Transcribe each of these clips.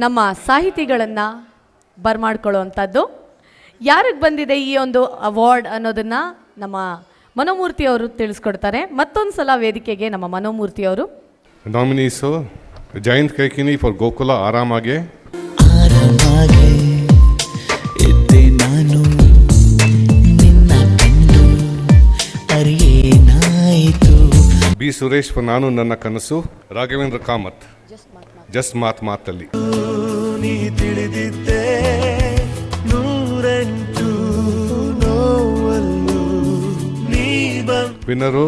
ನಮ್ಮ ಸಾಹಿತಿಗಳನ್ನು ಬರ್ಮಾಡ್ಕೊಳ್ಳುವಂಥದ್ದು. ಯಾರಿಗೆ ಬಂದಿದೆ ಈ ಒಂದು ಅವಾರ್ಡ್ ಅನ್ನೋದನ್ನು ನಮ್ಮ ಮನೋಮೂರ್ತಿ ಅವರು ತಿಳಿಸ್ಕೊಡ್ತಾರೆ. ಮತ್ತೊಂದು ಸಲ ವೇದಿಕೆಗೆ ನಮ್ಮ ಮನೋಮೂರ್ತಿ ಅವರು. ನಾಮಿನೀಸು ಜಯಂತ್ ಕೈಕಿನಿ ಫಾರ್ ಗೋಕುಲ ಆರಾಮಾಗೆ ಇದ್ದೆ ನಾನು ನಿನ್ನ ಕಂಡು ಅರಿಯೇನಾಯಿತು. ಬಿ ಸುರೇಶ್ ಫಾರ್ ನಾನು ನನ್ನ ಕನಸು. ರಾಘವೇಂದ್ರ ಕಾಮತ್ ಜಸ್ಟ್ ಮಾತಲ್ಲಿ. ನೀ ತಿಳಿದಿದ್ದೆ ನೂರೆಂಟು ನೋವಲ್ಲೂ ನೀ winner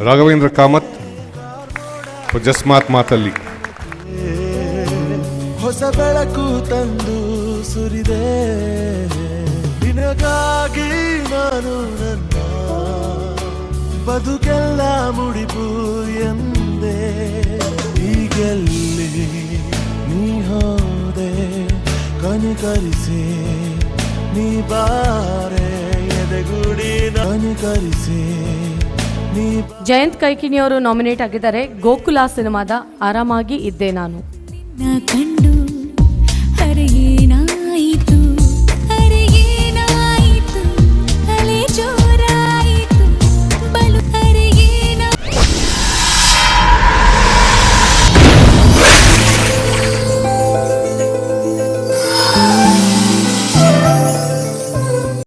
Raghavendra Kamath for just ಮಾತಲ್ಲಿ. ಹೊಸ ಬೆಳಕು ತಂದು ಸುರಿದೆ ನಿನಗಾಗಿ ನಾನು ನನ್ನ ಬದುಕೆಲ್ಲ ಮುಡಿಪು ಎಂದೆ. ಈಗೆಲ್ಲಿ ನೀ ಹೋದೆ ಕನಿಕರಿಸಿ ನೀ ಬಾರೆ ಎದೆಗುಡಿ ಕನಿಕರಿಸಿ ನೀ. ಜಯಂತ್ ಕೈಕಿನಿ ಅವರು ನಾಮಿನೇಟ್ ಆಗಿದ್ದಾರೆ ಗೋಕುಲ ಸಿನಿಮಾದ ಆರಾಮಾಗಿ ಇದ್ದೆ ನಾನು. ಕಂಡು